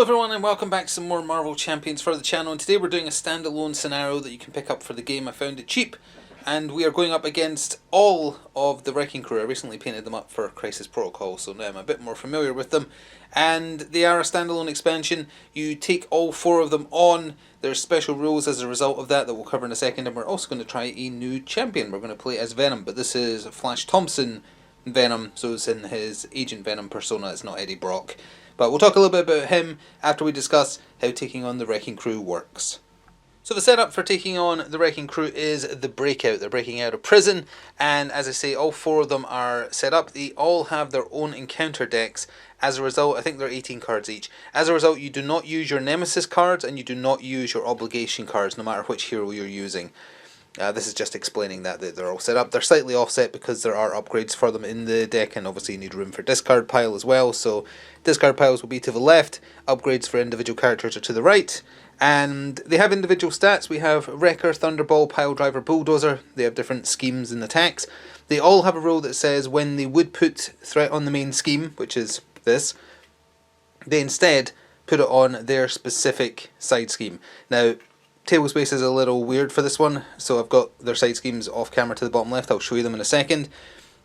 Hello everyone and welcome back to some more Marvel Champions for the channel, and today we're doing a standalone scenario that you can pick up for the game. I found it cheap, and we are going up against all of the Wrecking Crew. I recently painted them up for Crisis Protocol, so now I'm a bit more familiar with them. And they are a standalone expansion. You take all four of them on. There's special rules as a result of that we'll cover in a second, and we're also going to try a new champion. We're going to play as Venom, but this is Flash Thompson Venom, so it's in his Agent Venom persona, it's not Eddie Brock. But we'll talk a little bit about him after we discuss how taking on the Wrecking Crew works. So the setup for taking on the Wrecking Crew is the Breakout. They're breaking out of prison, and as I say, all four of them are set up. They all have their own encounter decks. As a result, I think they're 18 cards each. As a result, you do not use your Nemesis cards, and you do not use your Obligation cards, no matter which hero you're using. This is just explaining that they're all set up. They're slightly offset because there are upgrades for them in the deck, and obviously you need room for discard pile as well. So discard piles will be to the left, upgrades for individual characters are to the right. And they have individual stats. We have Wrecker, Thunderball, Pile Driver, Bulldozer. They have different schemes and attacks. They all have a rule that says when they would put threat on the main scheme, which is this, they instead put it on their specific side scheme. Now, table space is a little weird for this one, so I've got their side schemes off camera to the bottom left. I'll show you them in a second.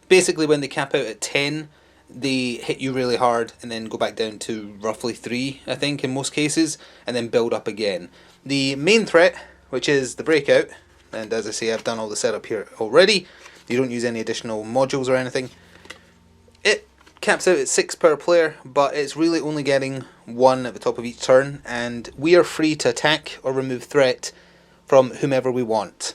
Basically, when they cap out at 10, they hit you really hard and then go back down to roughly 3, I think, in most cases, and then build up again. The main threat, which is the Breakout, and as I say, I've done all the setup here already. You don't use any additional modules or anything. It caps out at 6 per player, but it's really only getting 1 at the top of each turn, and we are free to attack or remove threat from whomever we want.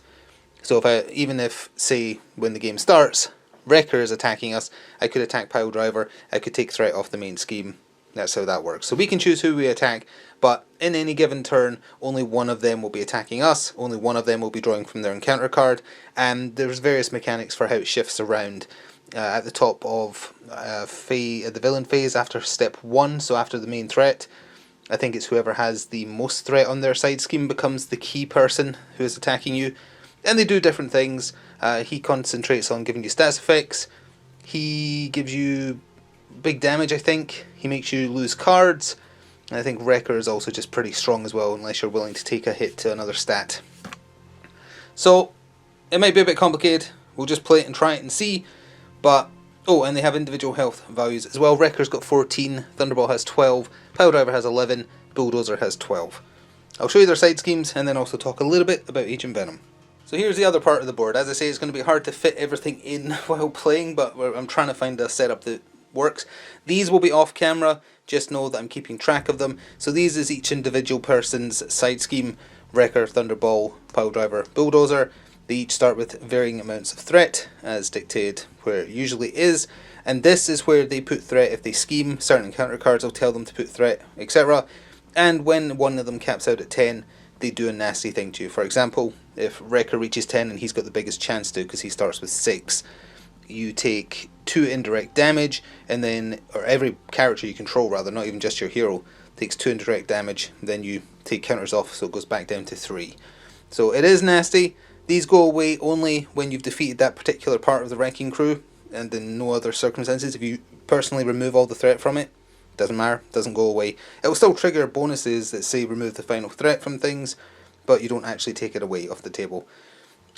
So even if, say, when the game starts, Wrecker is attacking us, I could attack Pile Driver, I could take threat off the main scheme. That's how that works. So we can choose who we attack, but in any given turn, only one of them will be attacking us, only one of them will be drawing from their encounter card, and there's various mechanics for how it shifts around. At the top of the villain phase after step 1, so after the main threat, I think it's whoever has the most threat on their side scheme becomes the key person who is attacking you. And they do different things. He concentrates on giving you stats effects. He gives you big damage, I think. He makes you lose cards. And I think Wrecker is also just pretty strong as well, unless you're willing to take a hit to another stat. So, it might be a bit complicated. We'll just play it and try it and see. But, oh, and they have individual health values as well. Wrecker's got 14, Thunderball has 12, Pile Driver has 11, Bulldozer has 12. I'll show you their side schemes and then also talk a little bit about Agent Venom. So here's the other part of the board. As I say, it's going to be hard to fit everything in while playing, but I'm trying to find a setup that works. These will be off camera, just know that I'm keeping track of them. So these is each individual person's side scheme: Wrecker, Thunderball, Pile Driver, Bulldozer. They each start with varying amounts of threat, as dictated where it usually is, and this is where they put threat if they scheme. Certain encounter cards will tell them to put threat, etc. And when one of them caps out at 10, they do a nasty thing to you. For example, if Wrecker reaches 10 and he's got the biggest chance to, because he starts with 6, you take 2 indirect damage, and then, or every character you control rather, not even just your hero, takes 2 indirect damage, then you take counters off, so it goes back down to 3. So it is nasty. These go away only when you've defeated that particular part of the Wrecking Crew, and in no other circumstances. If you personally remove all the threat from it, doesn't matter, doesn't go away. It will still trigger bonuses that say remove the final threat from things, but you don't actually take it away off the table.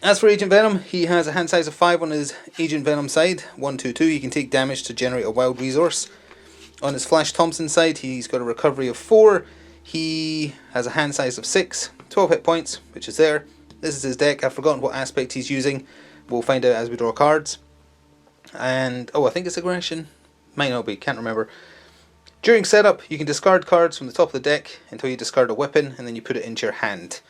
As for Agent Venom, he has a hand size of 5 on his Agent Venom side, 1/2/2. He can take damage to generate a wild resource. On his Flash Thompson side, he's got a recovery of 4. He has a hand size of 6, 12 hit points, which is there. This is his deck. I've forgotten what aspect he's using. We'll find out as we draw cards. And, oh, I think it's aggression. Might not be, can't remember. During setup, you can discard cards from the top of the deck until you discard a weapon, and then you put it into your hand.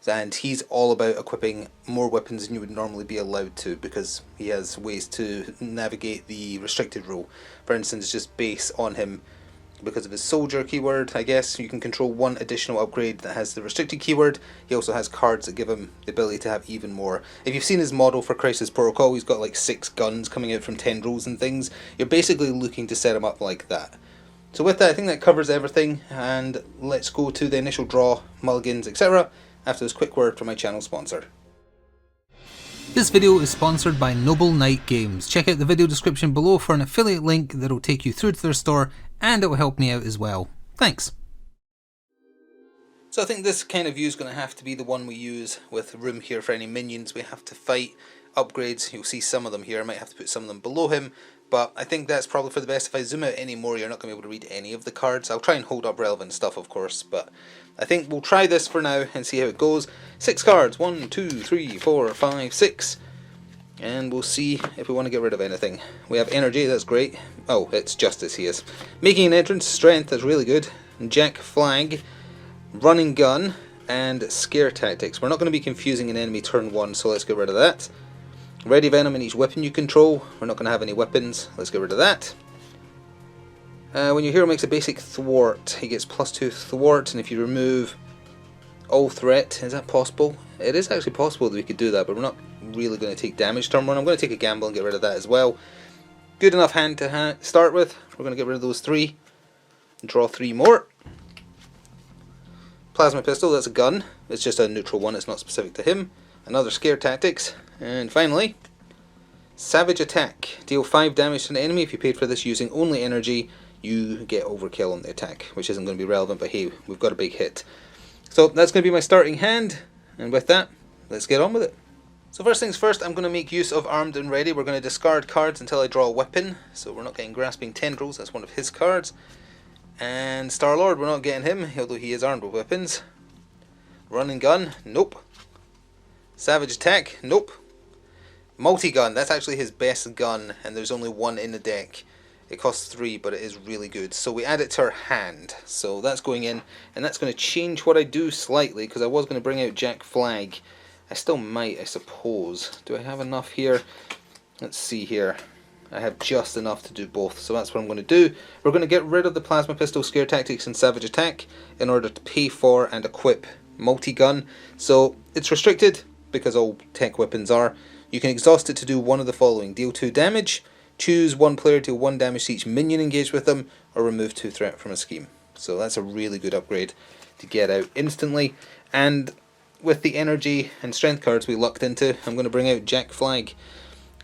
And he's all about equipping more weapons than you would normally be allowed to, because he has ways to navigate the restricted rule. For instance, just base on him, because of his soldier keyword, I guess, you can control 1 additional upgrade that has the restricted keyword. He also has cards that give him the ability to have even more. If you've seen his model for Crisis Protocol, he's got like 6 guns coming out from tendrils and things. You're basically looking to set him up like that. So with that, I think that covers everything, and let's go to the initial draw, mulligans, etc. after this quick word from my channel sponsor. This video is sponsored by Noble Knight Games. Check out the video description below for an affiliate link that will take you through to their store, and it will help me out as well. Thanks. So I think this kind of view is going to have to be the one we use with room here for any minions we have to fight. Upgrades, you'll see some of them here. I might have to put some of them below him, but I think that's probably for the best. If I zoom out any more, you're not going to be able to read any of the cards. I'll try and hold up relevant stuff, of course, but I think we'll try this for now and see how it goes. 6 cards, 1, 2, 3, 4, 5, 6, and we'll see if we want to get rid of anything. We have energy, that's great. Oh, it's justice he is. Making an entrance, strength, that's really good. Jack flag, running gun, and scare tactics. We're not going to be confusing an enemy turn 1, so let's get rid of that. Ready venom in each weapon you control. We're not going to have any weapons. Let's get rid of that. When your hero makes a basic thwart, he gets +2 thwart, and if you remove all threat, is that possible? It is actually possible that we could do that, but we're not really going to take damage turn 1. I'm going to take a gamble and get rid of that as well. Good enough hand to start with. We're going to get rid of those 3. Draw 3 more. Plasma pistol, that's a gun. It's just a neutral one, it's not specific to him. Another scare tactics. And finally, savage attack. Deal 5 damage to an enemy. If you paid for this using only energy, you get overkill on the attack, which isn't going to be relevant, but hey, we've got a big hit. So that's going to be my starting hand, and with that, let's get on with it. So first things first, I'm going to make use of Armed and Ready. We're going to discard cards until I draw a weapon, so we're not getting Grasping Tendrils, that's one of his cards. And Star-Lord, we're not getting him, although he is armed with weapons. Running gun, nope. Savage attack, nope. Multi-gun, that's actually his best gun, and there's only one in the deck. It costs 3, but it is really good. So we add it to our hand. So that's going in, and that's going to change what I do slightly, because I was going to bring out Jack Flag. I still might, I suppose. Do I have enough here? Let's see here. I have just enough to do both, so that's what I'm going to do. We're going to get rid of the Plasma Pistol, Scare Tactics, and Savage Attack in order to pay for and equip Multi-Gun. So it's restricted, because all tech weapons are. You can exhaust it to do one of the following. Deal 2 damage, choose one player to deal 1 damage to each minion engaged with them, or remove 2 threat from a scheme. So that's a really good upgrade to get out instantly. And with the energy and strength cards we lucked into, I'm going to bring out Jack Flag.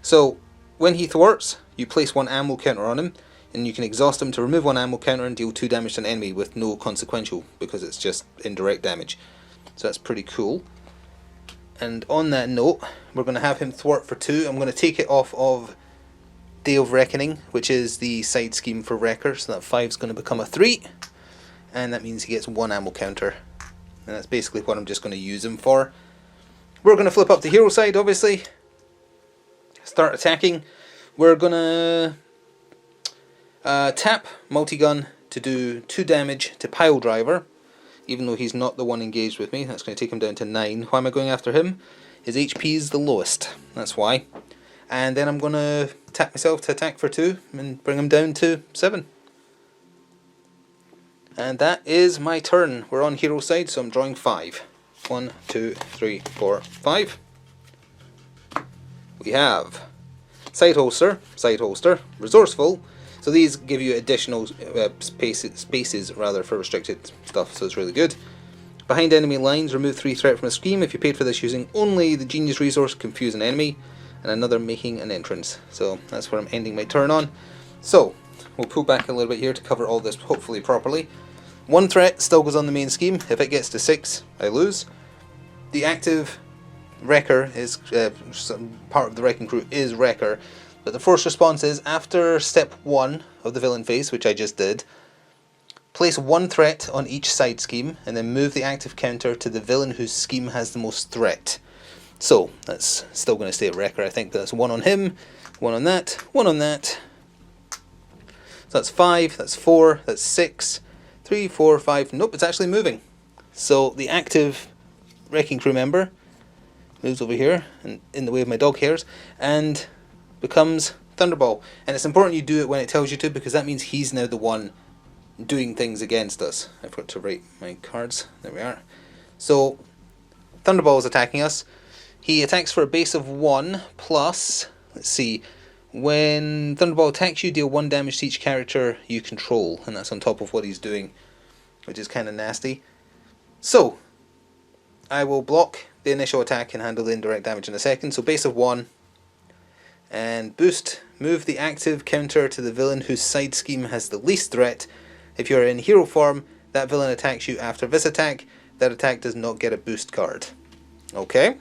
So when he thwarts, you place 1 ammo counter on him, and you can exhaust him to remove 1 ammo counter and deal 2 damage to an enemy with no consequential, because it's just indirect damage. So that's pretty cool. And on that note, we're going to have him thwart for 2. I'm going to take it off of Day of Reckoning, which is the side scheme for Wrecker, so that 5 is going to become a 3, and that means he gets 1 ammo counter, and that's basically what I'm just going to use him for. We're going to flip up the hero side, obviously, start attacking. We're going to tap Multi-Gun to do 2 damage to Pile Driver, even though he's not the one engaged with me. That's going to take him down to 9. Why am I going after him? His HP is the lowest, that's why. And then I'm going to tap myself to attack for 2 and bring him down to 7. And that is my turn. We're on hero side, so I'm drawing 5. 1, 2, 3, 4, 5. We have side holster, resourceful. So these give you additional spaces rather for restricted stuff, so it's really good. Behind enemy lines, remove 3 threat from a scheme. If you paid for this using only the genius resource, confuse an enemy. And another making an entrance. So that's where I'm ending my turn on. So we'll pull back a little bit here to cover all this hopefully properly. 1 threat still goes on the main scheme. If it gets to 6, I lose. The active Wrecker is part of the Wrecking Crew is Wrecker. But the force response is, after step 1 of the villain phase, which I just did, place 1 threat on each side scheme, and then move the active counter to the villain whose scheme has the most threat. So, that's still going to stay at Wrecker. I think that's 1 on him, 1 on that, 1 on that. So that's 5, that's 4, that's 6, 3, 4, 5. Nope, it's actually moving. So the active Wrecking Crew member moves over here, and in the way of my dog hairs, and becomes Thunderball. And it's important you do it when it tells you to, because that means he's now the one doing things against us. I forgot to write my cards. There we are. So Thunderball is attacking us. He attacks for a base of 1 plus, let's see, when Thunderball attacks you, deal 1 damage to each character you control, and that's on top of what he's doing, which is kind of nasty. So I will block the initial attack and handle the indirect damage in a second. So base of 1, and boost, move the active counter to the villain whose side scheme has the least threat. If you're in hero form, that villain attacks you after this attack. that attack does not get a boost card. Okay?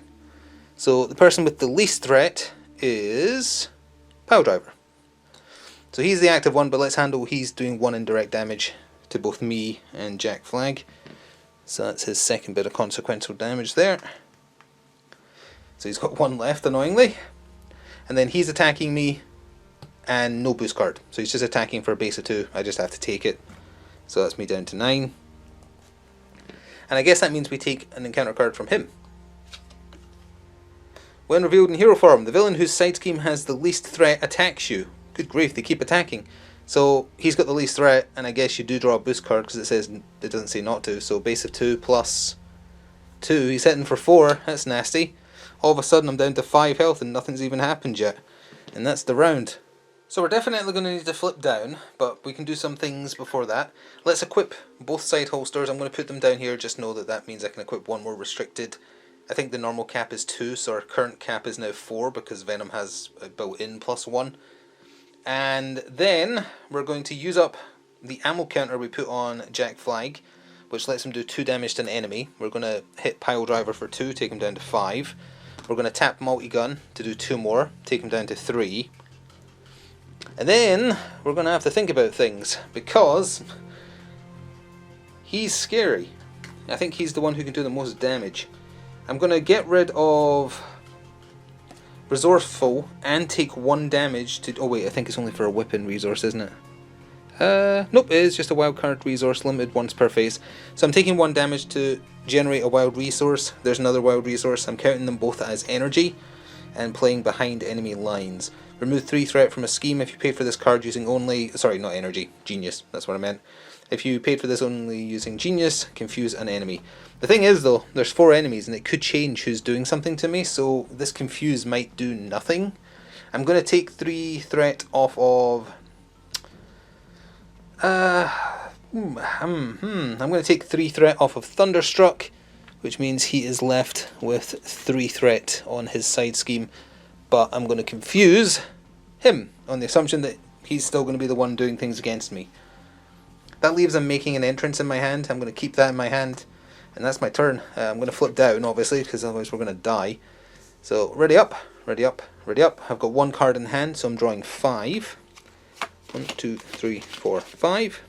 So the person with the least threat is Pile Driver. So he's the active one, but let's handle he's doing 1 indirect damage to both me and Jack Flag. So that's his second bit of consequential damage there. So he's got 1 left, annoyingly. And then he's attacking me and no boost card. So he's just attacking for a base of 2. I just have to take it. So that's me down to 9. And I guess that means we take an encounter card from him. When revealed in hero form, the villain whose side scheme has the least threat attacks you. Good grief, they keep attacking. So he's got the least threat, and I guess you do draw a boost card because it doesn't say not to. So base of 2 plus 2. He's hitting for 4. That's nasty. All of a sudden I'm down to 5 health and nothing's even happened yet. And that's the round. So we're definitely going to need to flip down, but we can do some things before that. Let's equip both side holsters. I'm going to put them down here. Just know that that means I can equip 1 more restricted. I think the normal cap is 2, so our current cap is now 4 because Venom has a built-in +1. And then we're going to use up the ammo counter we put on Jack Flag, which lets him do 2 damage to an enemy. We're going to hit Pile Driver for 2, take him down to 5. We're going to tap Multi-Gun to do 2 more, take him down to 3. And then we're going to have to think about things, because he's scary. I think he's the one who can do the most damage. I'm going to get rid of Resourceful and take 1 damage to... Oh wait, I think it's only for a weapon resource, isn't it? Nope, it is just a wildcard resource, limited once per phase. So I'm taking 1 damage to generate a wild resource. There's another wild resource. I'm counting them both as energy and playing behind enemy lines. Remove 3 threat from a scheme if you pay for this card using only... Sorry, not energy. Genius. That's what I meant. If you paid for this only using Genius, confuse an enemy. The thing is though, there's 4 enemies and it could change who's doing something to me, so this confuse might do nothing. I'm going to take 3 threat off of... I'm going to take 3 threat off of Thunderstruck, which means he is left with 3 threat on his side scheme. But I'm going to confuse him on the assumption that he's still going to be the one doing things against me. That leaves him making an entrance in my hand. I'm going to keep that in my hand. And that's my turn. I'm going to flip down, obviously, because otherwise we're going to die. So, ready up, ready up, ready up. I've got 1 card in hand, so I'm drawing 5. 1, 2, 3, 4, 5.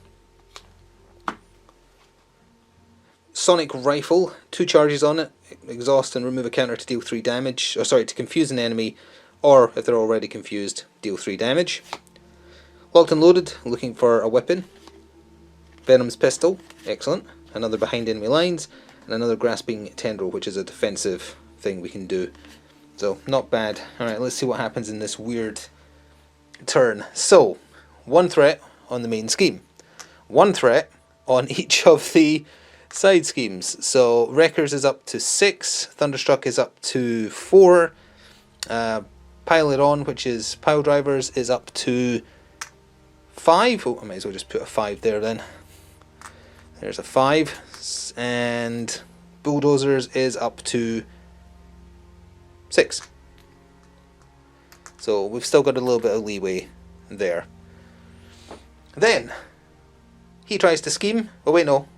Sonic Rifle, 2 charges on it. Exhaust and remove a counter to deal 3 damage. Or sorry, to confuse an enemy, or if they're already confused, deal 3 damage. Locked and Loaded, looking for a weapon. Venom's Pistol, excellent. Another behind enemy lines, and another Grasping Tendril, which is a defensive thing we can do. So, not bad. Alright, let's see what happens in this weird turn. So, 1 threat on the main scheme. 1 threat on each of the side schemes. So, Wreckers is up to 6, Thunderstruck is up to 4, Pile It On, which is Pile Drivers, is up to 5. Oh, I might as well just put a 5 there then. There's a 5, and Bulldozers is up to 6. So we've still got a little bit of leeway there. Then, he tries to scheme. Oh wait, no.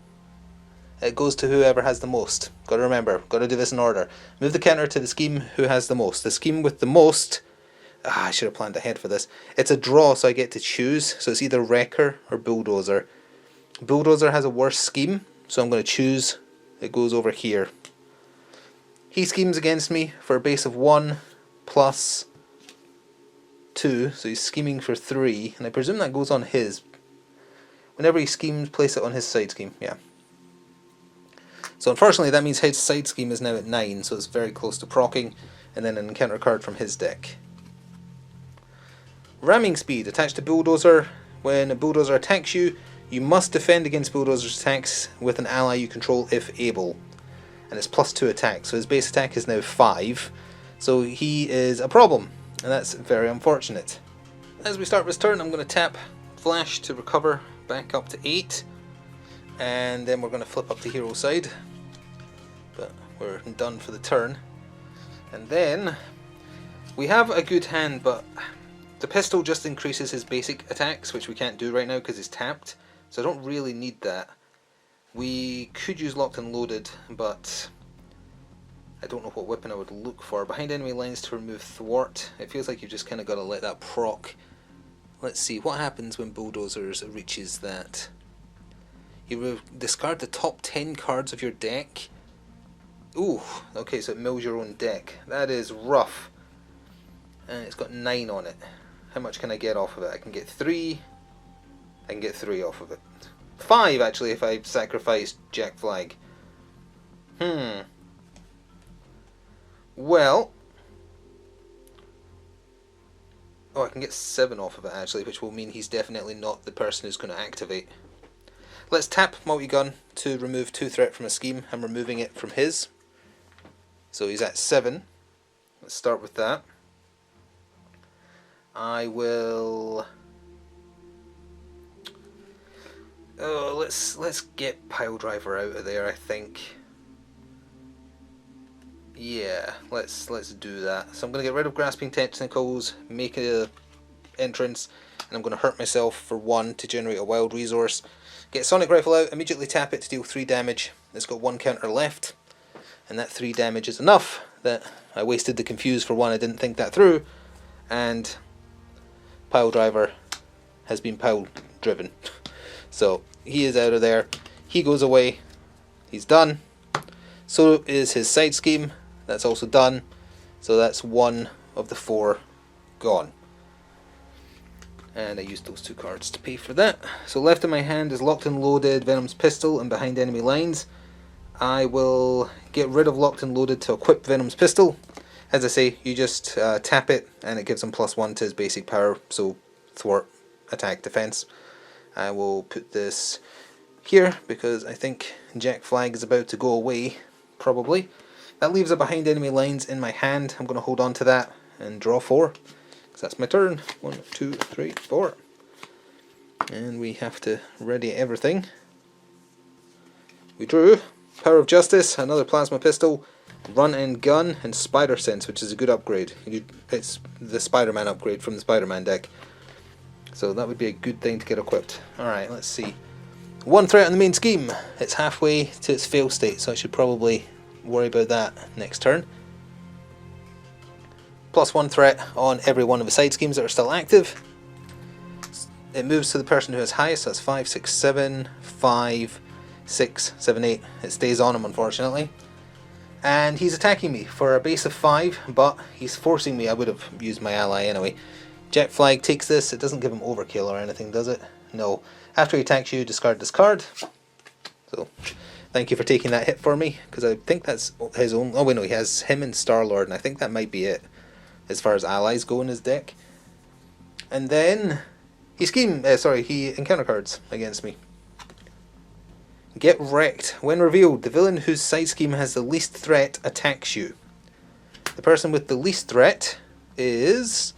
It goes to whoever has the most. Got to remember, got to do this in order. Move the counter to the scheme who has the most. The scheme with the most... I should have planned ahead for this. It's a draw, so I get to choose. So it's either Wrecker or Bulldozer. Bulldozer has a worse scheme, so I'm going to choose. It goes over here. He schemes against me for a base of 1 plus 2, so he's scheming for 3, and I presume that goes on his. Whenever he schemes, place it on his side scheme, yeah. So unfortunately that means his side scheme is now at 9, so it's very close to proccing, and then an encounter card from his deck. Ramming Speed, attached to Bulldozer. When a Bulldozer attacks you, you must defend against Bulldozer's attacks with an ally you control if able. And it's +2 attack, so his base attack is now 5. So he is a problem, and that's very unfortunate. As we start this turn, I'm going to tap Flash to recover back up to 8. And then we're going to flip up the hero side. But we're done for the turn. And then we have a good hand, but the pistol just increases his basic attacks, which we can't do right now because he's tapped. So I don't really need that. We could use locked and loaded, but I don't know what weapon I would look for. Behind enemy lines to remove thwart. It feels like you've just kind of got to let that proc. Let's see, what happens when Bulldozers reaches that? You discard the top 10 cards of your deck. Ooh, okay, so it mills your own deck. That is rough. And it's got 9 on it. How much can I get off of it? I can get 3. I can get 3 off of it. 5 actually if I sacrifice Jack Flag. Well. Oh, I can get 7 off of it actually, which will mean he's definitely not the person who's going to activate. Let's tap multi-gun to remove 2 threat from a scheme. I'm removing it from his. So he's at 7. Let's start with that. I will... Oh, let's get Pile Driver out of there, I think. Yeah, let's do that. So I'm going to get rid of Grasping Tentacles, make a entrance, and I'm going to hurt myself for 1 to generate a wild resource. Get Sonic Rifle out, immediately tap it to deal 3 damage. It's got 1 counter left, and that 3 damage is enough that I wasted the Confuse for 1. I didn't think that through, and Pile Driver has been pile driven. So he is out of there. He goes away. He's done. So is his side scheme. That's also done. So that's 1 of the 4 gone. And I used those 2 cards to pay for that. So left in my hand is Locked and Loaded, Venom's Pistol, and Behind Enemy Lines. I will get rid of Locked and Loaded to equip Venom's Pistol. As I say, you just tap it and it gives him +1 to his basic power. So thwart, attack, defense. I will put this here because I think Jack Flag is about to go away, probably. That leaves a Behind Enemy Lines in my hand. I'm going to hold on to that and draw 4. Because that's my turn. 1, 2, 3, 4. And we have to ready everything. We drew Power of Justice, another Plasma Pistol, Run and Gun, and Spider Sense, which is a good upgrade. It's the Spider-Man upgrade from the Spider-Man deck. So that would be a good thing to get equipped. Alright, let's see. 1 threat on the main scheme. It's halfway to its fail state, so I should probably worry about that next turn. +1 threat on every one of the side schemes that are still active. It moves to the person who has highest, so that's 5, 6, 7, 5, 6, 7, 8. It stays on him, unfortunately. And he's attacking me for a base of 5, but he's forcing me. I would have used my ally anyway. Jack Flag takes this. It doesn't give him overkill or anything, does it? No. After he attacks you, discard this card. So, thank you for taking that hit for me, because I think that's his own... Oh, wait, no, he has him and Star-Lord, and I think that might be it, as far as allies go in his deck. And then, he encounter cards against me. Get wrecked. When revealed, the villain whose side scheme has the least threat attacks you. The person with the least threat is...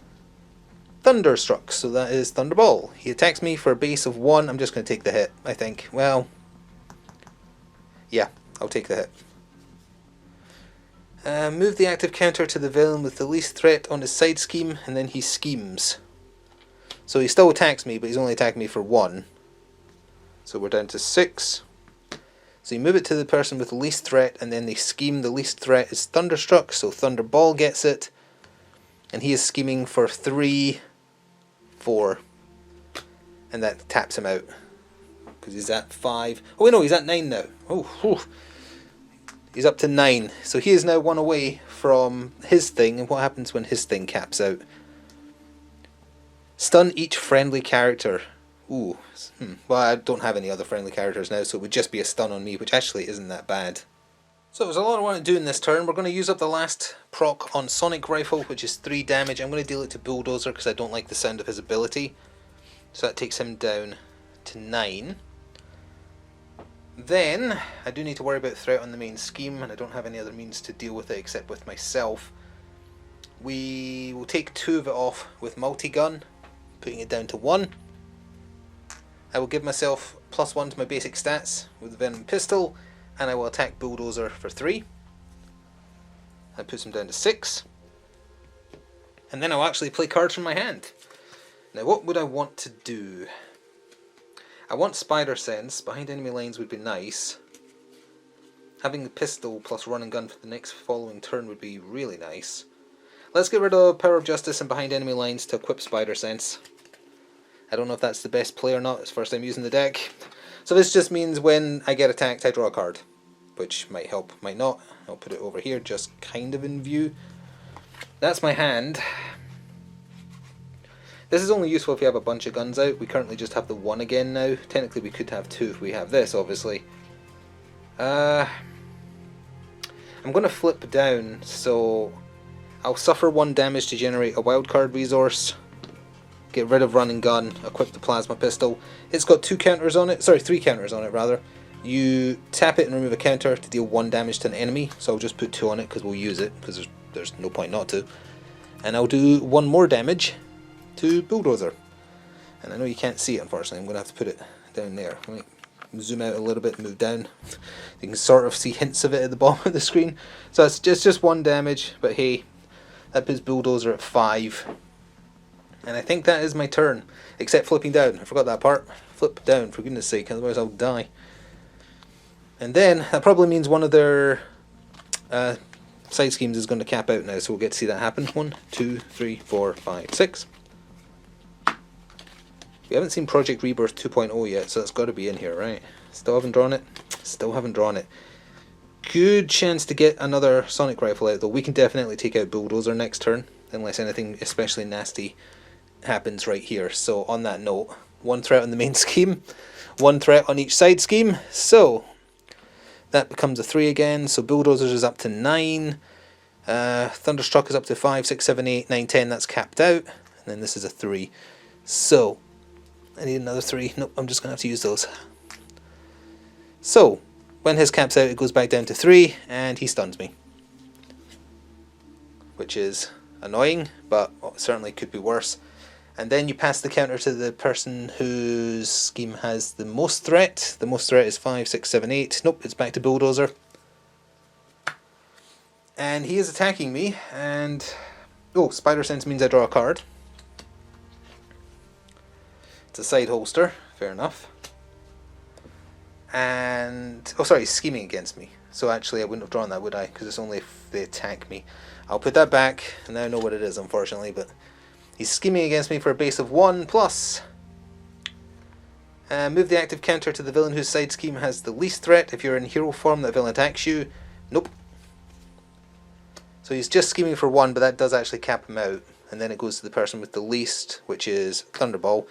Thunderstruck, so that is Thunderball. He attacks me for a base of 1. I'm just going to take the hit, I think. Well, yeah, I'll take the hit. Move the active counter to the villain with the least threat on his side scheme, and then he schemes. So he still attacks me, but he's only attacking me for 1. So we're down to 6. So you move it to the person with the least threat, and then they scheme. The least threat is Thunderstruck, so Thunderball gets it. And he is scheming for 3, 4. And that taps him out. Because he's at 5. Oh, wait, no, he's at 9 now. Oh, whew. He's up to 9. So he is now 1 away from his thing. And what happens when his thing caps out? Stun each friendly character. Ooh. Well, I don't have any other friendly characters now, so it would just be a stun on me, which actually isn't that bad. So there's a lot I want to do in this turn. We're going to use up the last proc on Sonic Rifle, which is 3 damage. I'm going to deal it to Bulldozer because I don't like the sound of his ability. So that takes him down to 9. Then, I do need to worry about threat on the main scheme, and I don't have any other means to deal with it except with myself. We will take 2 of it off with multi-gun, putting it down to 1. I will give myself +1 to my basic stats with the Venom Pistol, and I will attack Bulldozer for 3. That puts him down to 6. And then I'll actually play cards from my hand. Now what would I want to do? I want Spider Sense. Behind enemy lines would be nice. Having the pistol plus run and gun for the next following turn would be really nice. Let's get rid of Power of Justice and behind enemy lines to equip Spider Sense. I don't know if that's the best play or not. It's the first time using the deck. So this just means when I get attacked I draw a card. Which might help, might not. I'll put it over here just kind of in view. That's my hand. This is only useful if you have a bunch of guns out. We currently just have the one again now. Technically we could have two if we have this, obviously. I'm going to flip down, so I'll suffer 1 damage to generate a wildcard resource. Get rid of run and gun, equip the plasma pistol. It's got 2 counters on it, sorry 3 counters on it rather. You tap it and remove a counter to deal 1 damage to an enemy, so I'll just put 2 on it because we'll use it, because there's no point not to. And I'll do 1 more damage to Bulldozer. And I know you can't see it unfortunately, I'm going to have to put it down there. Let me zoom out a little bit and move down. You can sort of see hints of it at the bottom of the screen. So it's just 1 damage, but hey, that puts Bulldozer at 5. And I think that is my turn, except flipping down. I forgot that part. Flip down, for goodness sake, otherwise I'll die. And then, that probably means one of their side schemes is going to cap out now, so we'll get to see that happen. 1, 2, 3, 4, 5, 6. We haven't seen Project Rebirth 2.0 yet, so that's got to be in here, right? Still haven't drawn it? Still haven't drawn it. Good chance to get another Sonic Rifle out, though. We can definitely take out Bulldozer next turn, unless anything especially nasty happens right here. So on that note, 1 threat on the main scheme, 1 threat on each side scheme. So that becomes a 3 again. So Bulldozers is up to 9. Thunderstruck is up to 5, 6, 7, 8, 9, 10. That's capped out. And then this is a 3. So I need another 3. Nope, I'm just going to have to use those. So when his caps out, it goes back down to 3, and he stuns me. Which is annoying, but certainly could be worse. And then you pass the counter to the person whose scheme has the most threat. The most threat is 5, 6, 7, 8. Nope, it's back to Bulldozer. And he is attacking me, and oh, Spider Sense means I draw a card. It's a side holster, fair enough. And oh sorry, he's scheming against me. So actually I wouldn't have drawn that, would I? Because it's only if they attack me. I'll put that back, and now I know what it is, unfortunately, but he's scheming against me for a base of 1 plus. Move the active counter to the villain whose side scheme has the least threat. If you're in hero form, that villain attacks you. Nope. So he's just scheming for 1, but that does actually cap him out. And then it goes to the person with the least, which is Thunderball.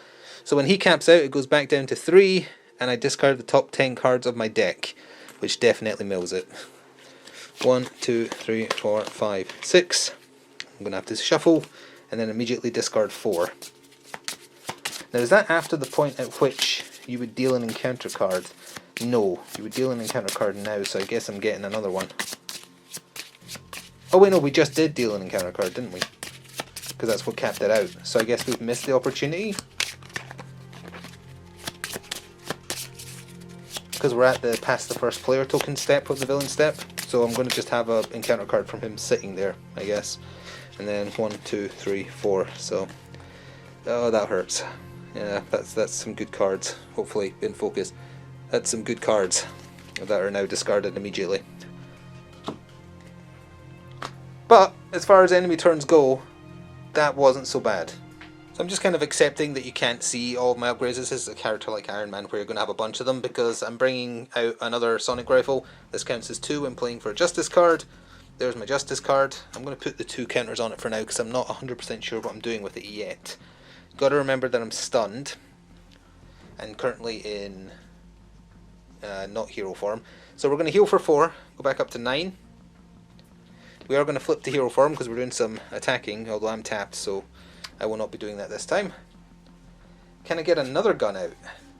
So when he caps out, it goes back down to 3, and I discard the top 10 cards of my deck, which definitely mills it. 1, 2, 3, 4, 5, 6. I'm going to have to shuffle, and then immediately discard 4. Now is that after the point at which you would deal an encounter card? No, you would deal an encounter card now, so I guess I'm getting another one. Oh wait, no, we just did deal an encounter card, didn't we? Because that's what capped it out. So I guess we've missed the opportunity. Because we're at the past the first player token step of the villain step. So I'm going to just have an encounter card from him sitting there, I guess. And then 1, 2, 3, 4. So, oh, that hurts. Yeah, that's some good cards. Hopefully in focus. That's some good cards that are now discarded immediately. But as far as enemy turns go, that wasn't so bad. So I'm just kind of accepting that you can't see all of my upgrades. This is a character like Iron Man where you're going to have a bunch of them, because I'm bringing out another Sonic Rifle. This counts as 2 when playing for a Justice card. There's my Justice card. I'm going to put the 2 counters on it for now because I'm not 100% sure what I'm doing with it yet. Got to remember that I'm stunned and currently in not hero form. So we're going to heal for 4, go back up to 9. We are going to flip to hero form because we're doing some attacking, although I'm tapped, so I will not be doing that this time. Can I get another gun out?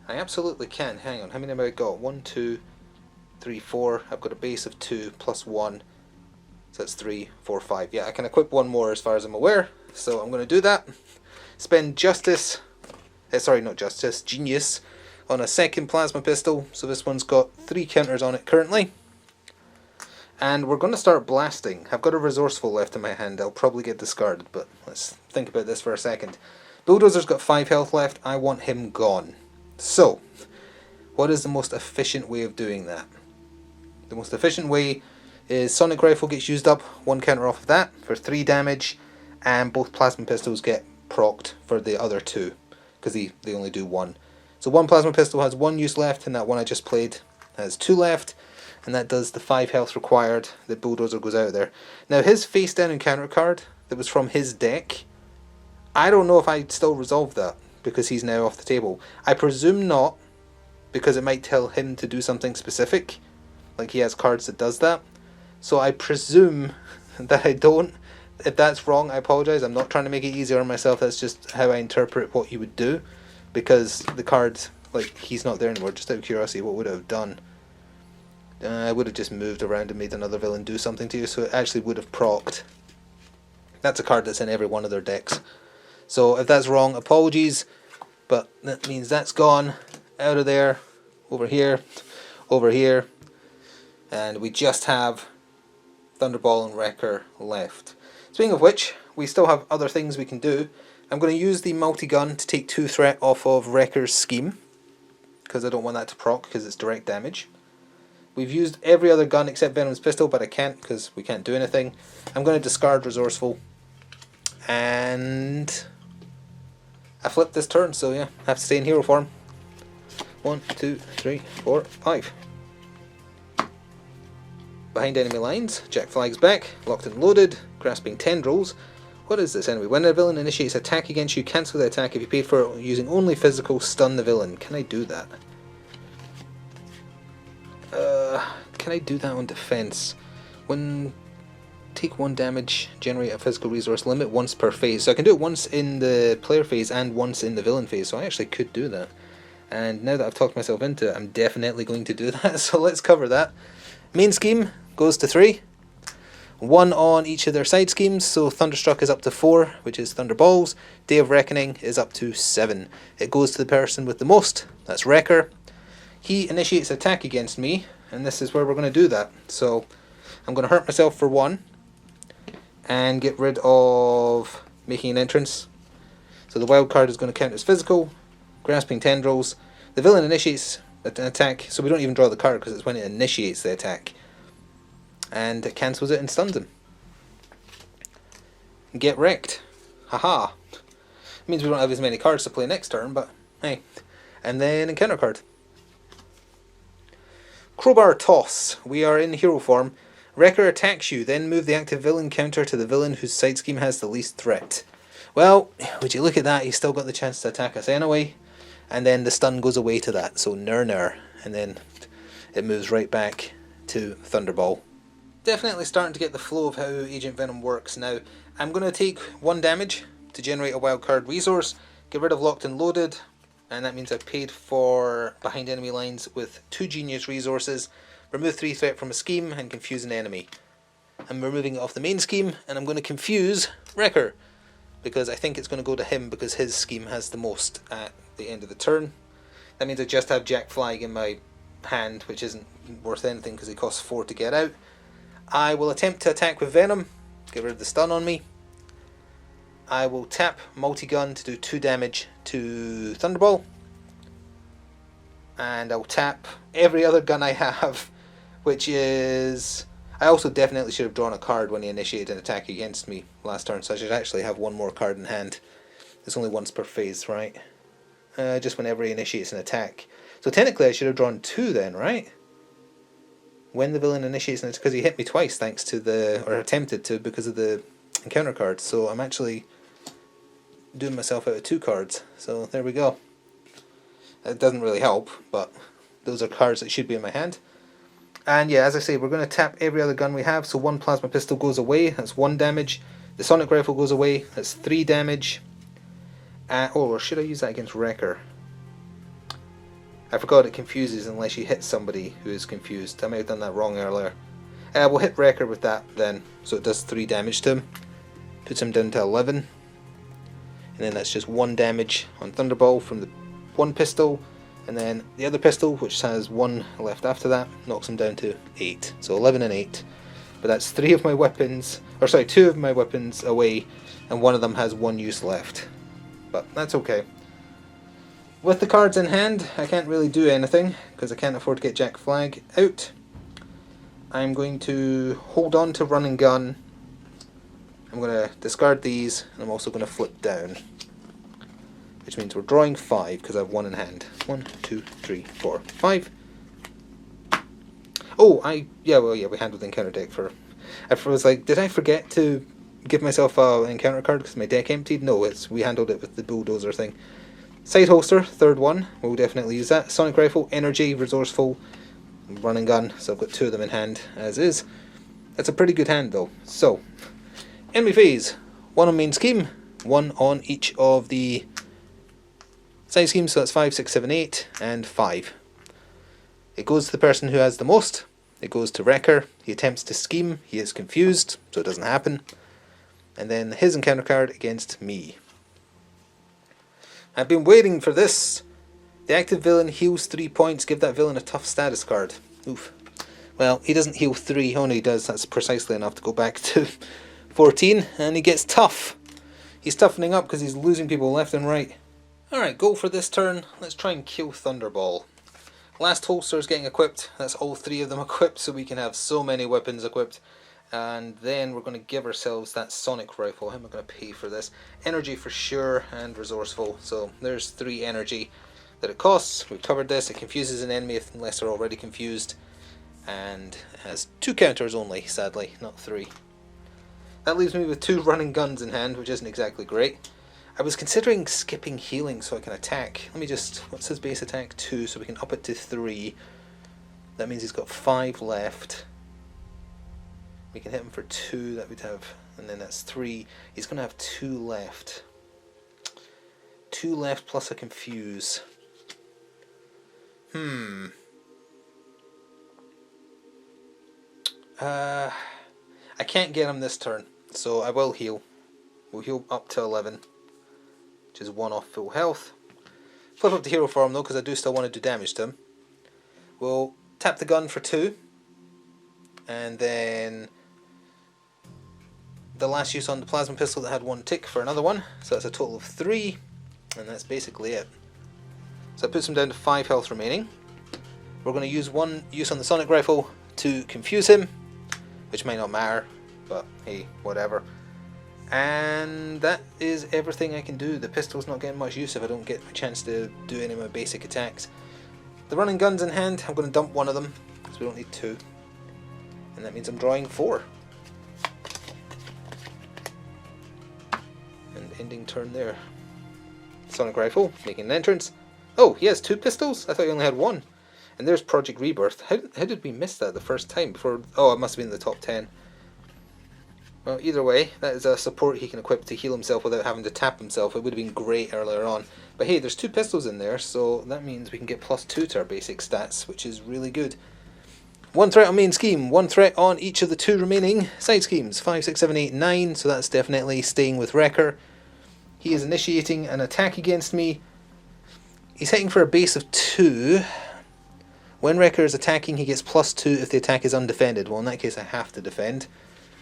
I absolutely can. Hang on, how many have I got? 1, 2, 3, 4. I've got a base of 2 plus 1. So that's 3, 4, 5. Yeah, I can equip 1 more as far as I'm aware. So I'm going to do that. Spend Justice, sorry, not Justice, Genius on a second plasma pistol. So this one's got 3 counters on it currently. And we're going to start blasting. I've got a Resourceful left in my hand. I'll probably get discarded, but let's think about this for a second. Bulldozer's got 5 health left. I want him gone. So, What is the most efficient way of doing that? The most efficient way is Sonic Rifle gets used up, 1 counter off of that for 3 damage, and both Plasma Pistols get procced for the other 2, because they only do 1. So 1 Plasma Pistol has 1 use left, and that one I just played has 2 left, and that does the 5 health required. The Bulldozer goes out of there. Now his face down encounter card that was from his deck, I don't know if I'd still resolve that, because he's now off the table. I presume not, because it might tell him to do something specific, like he has cards that does that. So I presume that I don't. If that's wrong, I apologise. I'm not trying to make it easier on myself. That's just how I interpret what you would do, because the cards, like, he's not there anymore. Just out of curiosity, what would I have done? I would have just moved around and made another villain do something to you, so it actually would have procced. That's a card that's in every one of their decks. So if that's wrong, apologies, but that means that's gone, out of there, over here, and we just have Thunderball and Wrecker left. Speaking of which, we still have other things we can do. I'm going to use the multi-gun to take 2 threat off of Wrecker's scheme, because I don't want that to proc, because it's direct damage. We've used every other gun except Venom's pistol, but I can't, because we can't do anything. I'm going to discard Resourceful, and I flipped this turn, so yeah, I have to stay in hero form. 1, 2, 3, 4, 5. Behind enemy lines, Jack Flag's back, locked and loaded, grasping tendrils. What is this enemy? When a villain initiates attack against you, cancel the attack. If you paid for it using only physical, stun the villain. Can I do that? Can I do that on defense? When take 1 damage, generate a physical resource, limit once per phase. So I can do it once in the player phase and once in the villain phase, so I actually could do that. And now that I've talked myself into it, I'm definitely going to do that, so let's cover that. Main scheme goes to 3. 1 on each of their side schemes, so Thunderstruck is up to 4, which is Thunderballs. Day of Reckoning is up to 7. It goes to the person with the most, that's Wrecker. He initiates attack against me, and this is where we're going to do that. So I'm going to hurt myself for 1, and get rid of making an entrance. So the wild card is going to count as physical, grasping tendrils. The villain initiates an attack, so we don't even draw the card because it's when it initiates the attack. And it cancels it and stuns him. Get wrecked. Haha. It means we don't have as many cards to play next turn, but hey. And then encounter card. Crowbar Toss. We are in hero form. Wrecker attacks you, then move the active villain counter to the villain whose side scheme has the least threat. Well, would you look at that, he's still got the chance to attack us anyway. And then the stun goes away to that, so ner. And then it moves right back to Thunderball. Definitely starting to get the flow of how Agent Venom works now. I'm going to take 1 damage to generate a wildcard resource, get rid of Locked and Loaded, and that means I've paid for Behind Enemy Lines with 2 Genius resources, remove 3 threat from a scheme, and confuse an enemy. I'm removing it off the main scheme, and I'm going to confuse Wrecker, because I think it's going to go to him because his scheme has the most at the end of the turn. That means I just have Jack Flag in my hand, which isn't worth anything because it costs 4 to get out. I will attempt to attack with Venom, get rid of the stun on me. I will tap Multi-Gun to do 2 damage to Thunderball. And I'll tap every other gun I have, which is... I also definitely should have drawn a card when he initiated an attack against me last turn, so I should actually have 1 more card in hand. It's only once per phase, right? Just whenever he initiates an attack. So technically I should have drawn 2 then, right? When the villain initiates an attack, because he hit me twice thanks to the... or attempted to because of the encounter cards. So I'm actually doing myself out of 2 cards. So there we go. It doesn't really help, but those are cards that should be in my hand. And yeah, as I say, we're going to tap every other gun we have. So 1 Plasma Pistol goes away, that's 1 damage. The Sonic Rifle goes away, that's 3 damage. Or should I use that against Wrecker? I forgot it confuses unless you hit somebody who is confused. I may have done that wrong earlier. We'll hit Wrecker with that then, so it does 3 damage to him. Puts him down to 11. And then that's just 1 damage on Thunderball from the 1 pistol. And then the other pistol, which has 1 left after that, knocks him down to 8. So 11 and 8. But that's 3 of my weapons, or sorry, 2 of my weapons away, and 1 of them has 1 use left. But that's okay. With the cards in hand, I can't really do anything because I can't afford to get Jack Flag out. I'm going to hold on to Run and Gun. I'm going to discard these, and I'm also going to flip down, which means we're drawing 5 because I have 1 in hand. 1, 2, 3, 4, 5. Oh, we handled the encounter deck for. I was like, did I forget to give myself an encounter card because my deck emptied? No, we handled it with the bulldozer thing. Side holster, third one. We'll definitely use that. Sonic rifle, energy, resourceful, run and gun. So I've got 2 of them in hand as is. That's a pretty good hand though. So, enemy phase. 1 on main scheme, 1 on each of the side schemes. So that's 5, 6, 7, 8, and 5. It goes to the person who has the most. It goes to Wrecker. He attempts to scheme. He is confused, so it doesn't happen. And then his encounter card against me. I've been waiting for this. The active villain heals 3 points. Give that villain a tough status card. Oof. Well, he doesn't heal 3. Oh no, he does. That's precisely enough to go back to 14. And he gets tough. He's toughening up because he's losing people left and right. Alright, goal for this turn. Let's try and kill Thunderball. Last holster is getting equipped. That's all 3 of them equipped, so we can have so many weapons equipped. And then we're going to give ourselves that Sonic rifle. How am I going to pay for this? Energy for sure, and resourceful. So there's 3 energy that it costs. We've covered this. It confuses an enemy unless they're already confused. And it has 2 counters only, sadly, not 3. That leaves me with 2 running guns in hand, which isn't exactly great. I was considering skipping healing so I can attack. Let me just... What's his base attack? 2, so we can up it to 3. That means he's got 5 left. We can hit him for 2, that we'd have, and then that's 3. He's going to have 2 left. 2 left plus a confuse. I can't get him this turn, so I will heal. We'll heal up to 11, which is 1 off full health. Flip up to hero form though, because I do still want to do damage to him. We'll tap the gun for 2, and then the last use on the plasma pistol that had 1 tick for another one, so that's a total of 3, and that's basically it. So that puts him down to 5 health remaining. We're going to use 1 use on the Sonic rifle to confuse him, which might not matter, but hey, whatever. And that is everything I can do. The pistol's not getting much use if I don't get a chance to do any of my basic attacks. The running guns in hand, I'm going to dump 1 of them, because we don't need 2. And that means I'm drawing 4. And ending turn there. Sonic rifle, making an entrance. Oh, he has 2 pistols? I thought he only had 1. And there's Project Rebirth. How did we miss that the first time? Before? Oh, it must have been in the top 10. Well, either way, that is a support he can equip to heal himself without having to tap himself. It would have been great earlier on. But hey, there's 2 pistols in there, so that means we can get +2 to our basic stats, which is really good. 1 threat on main scheme, 1 threat on each of the 2 remaining side schemes. 5, 6, 7, 8, 9, so that's definitely staying with Wrecker. He is initiating an attack against me. He's hitting for a base of 2. When Wrecker is attacking, he gets +2 if the attack is undefended. Well, in that case, I have to defend.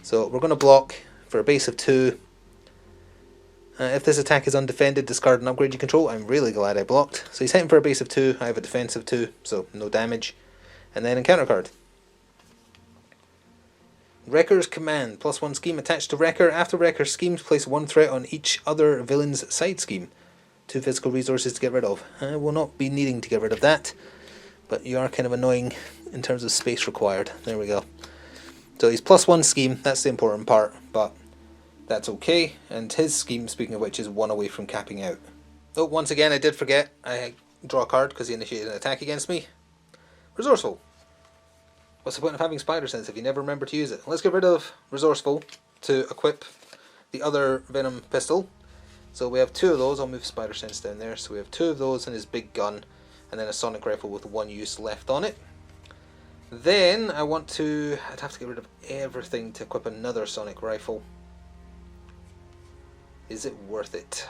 So we're going to block for a base of 2. If this attack is undefended, discard and upgrade your control. I'm really glad I blocked. So he's hitting for a base of 2. I have a defense of 2, so no damage. And then encounter card. Wrecker's command. +1 scheme attached to Wrecker. After Wrecker schemes, place 1 threat on each other villain's side scheme. 2 physical resources to get rid of. I will not be needing to get rid of that, but you are kind of annoying in terms of space required. There we go. So he's +1 scheme, that's the important part, but that's okay. And his scheme, speaking of which, is 1 away from capping out. Oh, once again, I did forget. I draw a card because he initiated an attack against me. Resourceful. What's the point of having Spider Sense if you never remember to use it? Let's get rid of Resourceful to equip the other Venom pistol. So we have 2 of those. I'll move Spider Sense down there. So we have 2 of those and his big gun, and then a Sonic rifle with 1 use left on it. Then I'd have to get rid of everything to equip another Sonic rifle. Is it worth it?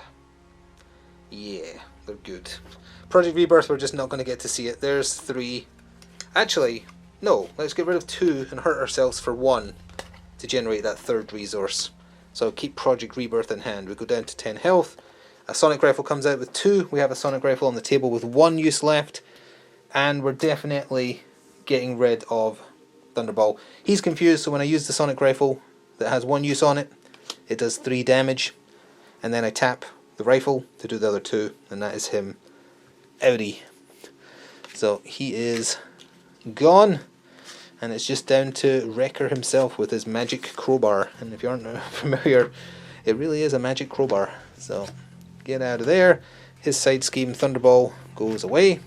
Yeah, they're good. Project Rebirth, we're just not going to get to see it. There's 3. Actually, no, let's get rid of 2 and hurt ourselves for 1 to generate that 3rd resource. So keep Project Rebirth in hand. We go down to 10 health. A sonic rifle comes out with 2. We have a sonic rifle on the table with 1 use left. And we're definitely getting rid of Thunderball. He's confused, so when I use the sonic rifle that has 1 use on it, it does 3 damage. And then I tap the rifle to do the other 2, and that is him outie. So he is gone, and it's just down to Wrecker himself with his magic crowbar. And if you aren't familiar, it really is a magic crowbar. So get out of there. His side scheme Thunderball goes away,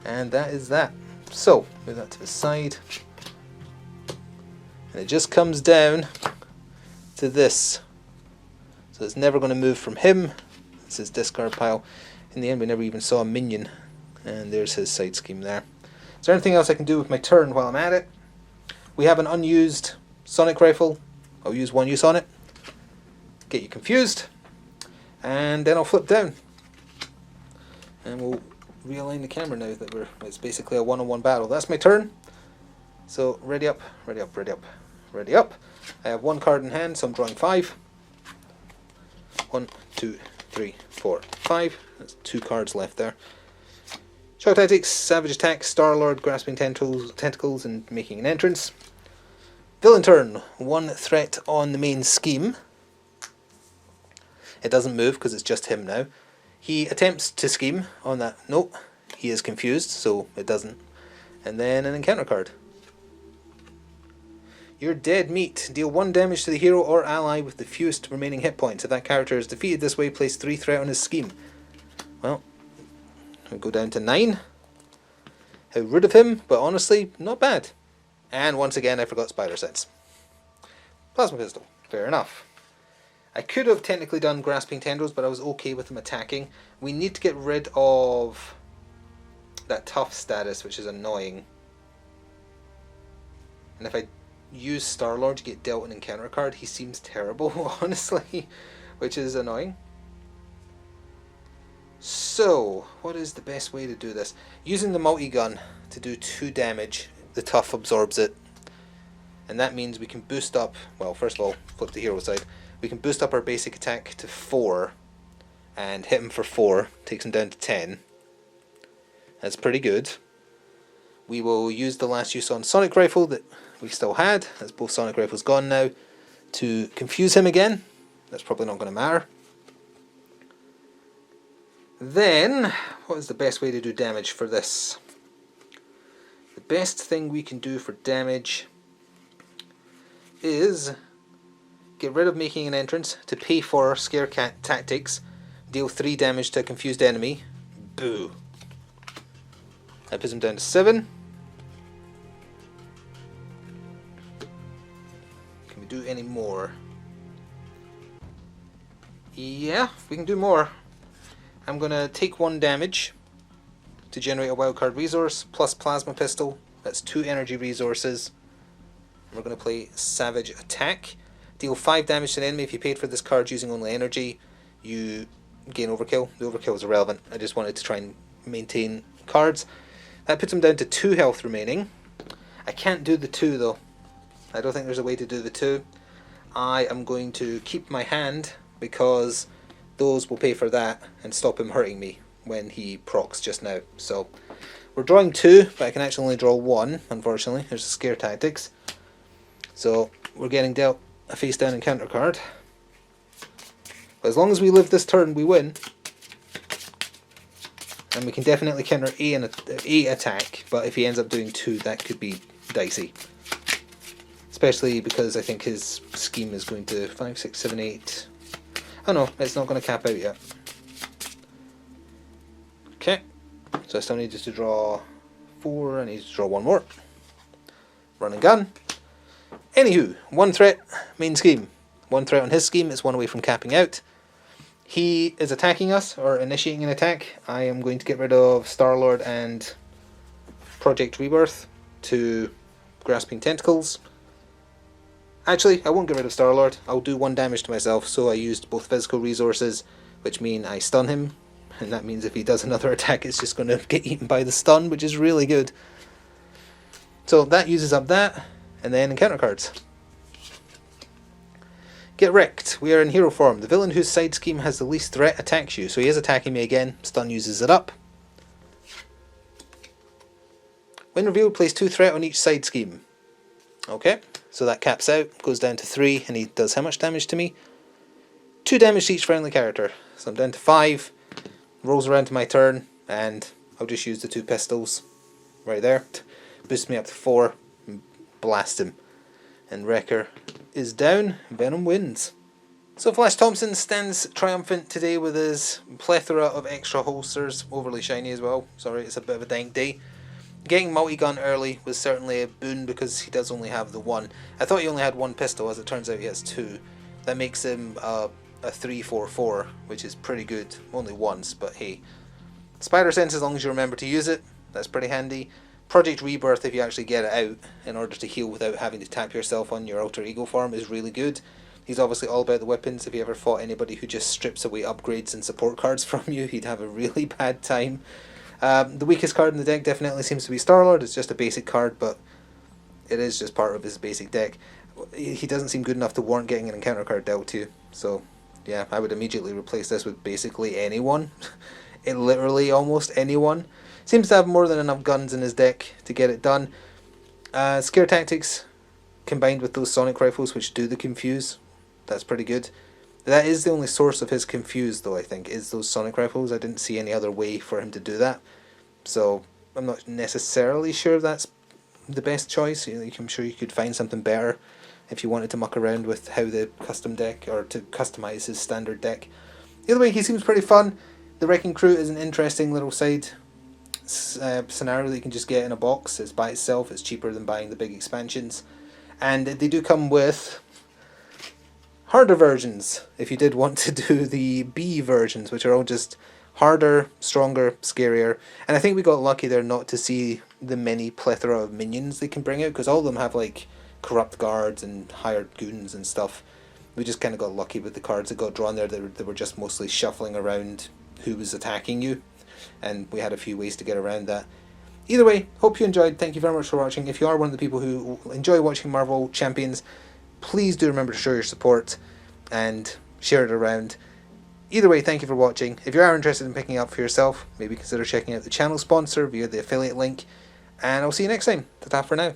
and that is that. So move that to the side, and it just comes down to this. So it's never going to move from him. It's his discard pile. In the end, we never even saw a minion, and there's his side scheme there. Is there anything else I can do with my turn while I'm at it? We have an unused sonic rifle. I'll use 1 use on it. Get you confused. And then I'll flip down. And we'll realign the camera now that it's basically a one-on-one battle. That's my turn. So ready up, ready up, ready up, ready up. I have 1 card in hand, so I'm drawing 5. 1, 2, 3, 4, 5. There's 2 cards left there. Shock Tactics, Savage Attack, Star-Lord, Grasping Tentacles, and making an entrance. Villain turn. 1 threat on the main scheme. It doesn't move because it's just him now. He attempts to scheme on that. Nope, he is confused, so it doesn't. And then an encounter card. You're dead meat. Deal 1 damage to the hero or ally with the fewest remaining hit points. If that character is defeated this way, place 3 threat on his scheme. Well, we'll go down to 9. How rude of him, but honestly, not bad. And once again, I forgot Spider Sense. Plasma Pistol. Fair enough. I could have technically done Grasping Tendrils, but I was okay with him attacking. We need to get rid of that tough status, which is annoying. And if I use Star-Lord to get dealt an encounter card, he seems terrible, honestly, which is annoying. So, what is the best way to do this? Using the multi-gun to do 2 damage, the tough absorbs it. And that means we can boost up, well, first of all, flip the hero side. We can boost up our basic attack to 4 and hit him for 4, takes him down to 10. That's pretty good. We will use the last use on Sonic Rifle that we still had, as both Sonic Rifles gone now, to confuse him again. That's probably not going to matter. Then, what is the best way to do damage for this? The best thing we can do for damage is get rid of making an entrance to pay for Scare Cat Tactics, deal 3 damage to a confused enemy. Boo. That puts him down to 7. Can we do any more? Yeah, we can do more. I'm going to take 1 damage to generate a wildcard resource, plus Plasma Pistol. That's 2 energy resources. And we're going to play Savage Attack. Deal 5 damage to an enemy if you paid for this card using only energy. You gain overkill. The overkill is irrelevant. I just wanted to try and maintain cards. That puts him down to 2 health remaining. I can't do the 2 though. I don't think there's a way to do the 2. I am going to keep my hand because those will pay for that and stop him hurting me when he procs just now. So we're drawing 2, but I can actually only draw 1, unfortunately. There's a Scare Tactics. So we're getting dealt a face down encounter card. But as long as we live this turn, we win. And we can definitely counter A attack, but if he ends up doing 2, that could be dicey. Especially because I think his scheme is going to 5, 6, 7, 8. Oh no, it's not going to cap out yet. Okay, so I still need to draw 4, I need to draw 1 more. Run and gun. Anywho, 1 threat, main scheme. 1 threat on his scheme is 1 away from capping out. He is attacking us, or initiating an attack. I am going to get rid of Star-Lord and Project Rebirth to Grasping Tentacles. Actually, I won't get rid of Star-Lord. I'll do 1 damage to myself, so I used both physical resources, which mean I stun him. And that means if he does another attack, it's just going to get eaten by the stun, which is really good. So that uses up that, and then encounter cards. Get wrecked. We are in hero form. The villain whose side scheme has the least threat attacks you. So he is attacking me again. Stun uses it up. When revealed, place 2 threat on each side scheme. Okay, so that caps out, goes down to 3, and he does how much damage to me? 2 damage to each friendly character. So I'm down to 5, rolls around to my turn, and I'll just use the 2 pistols right there. Boost me up to 4, and blast him. And Wrecker is down, Venom wins. So Flash Thompson stands triumphant today with his plethora of extra holsters, overly shiny as well. Sorry, it's a bit of a dank day. Getting multi-gun early was certainly a boon because he does only have the 1. I thought he only had 1 pistol, as it turns out he has 2. That makes him a 3-4-4, which is pretty good. Only once, but hey. Spider Sense, as long as you remember to use it, that's pretty handy. Project Rebirth, if you actually get it out in order to heal without having to tap yourself on your alter ego form, is really good. He's obviously all about the weapons. If you ever fought anybody who just strips away upgrades and support cards from you, he'd have a really bad time. The weakest card in the deck definitely seems to be Star-Lord. It's just a basic card, but it is just part of his basic deck. He doesn't seem good enough to warrant getting an encounter card dealt to, so yeah, I would immediately replace this with basically anyone. Literally almost anyone. Seems to have more than enough guns in his deck to get it done. Scare Tactics combined with those Sonic Rifles, which do the Confuse, that's pretty good. That is the only source of his Confuse, though, I think, is those Sonic Rifles. I didn't see any other way for him to do that. So I'm not necessarily sure that's the best choice. I'm sure you could find something better if you wanted to muck around with how the custom deck, or to customize his standard deck. Either way, he seems pretty fun. The Wrecking Crew is an interesting little side scenario that you can just get in a box. It's by itself. It's cheaper than buying the big expansions. And they do come with harder versions, if you did want to do the B versions, which are all just harder, stronger, scarier. And I think we got lucky there not to see the many plethora of minions they can bring out, because all of them have like corrupt guards and hired goons and stuff. We just kind of got lucky with the cards that got drawn there. They were just mostly shuffling around who was attacking you, and we had a few ways to get around that. Either way, hope you enjoyed. Thank you very much for watching. If you are one of the people who enjoy watching Marvel Champions, please do remember to show your support and share it around. Either way, thank you for watching. If you are interested in picking up for yourself, maybe consider checking out the channel sponsor via the affiliate link. And I'll see you next time. Ta-ta for now.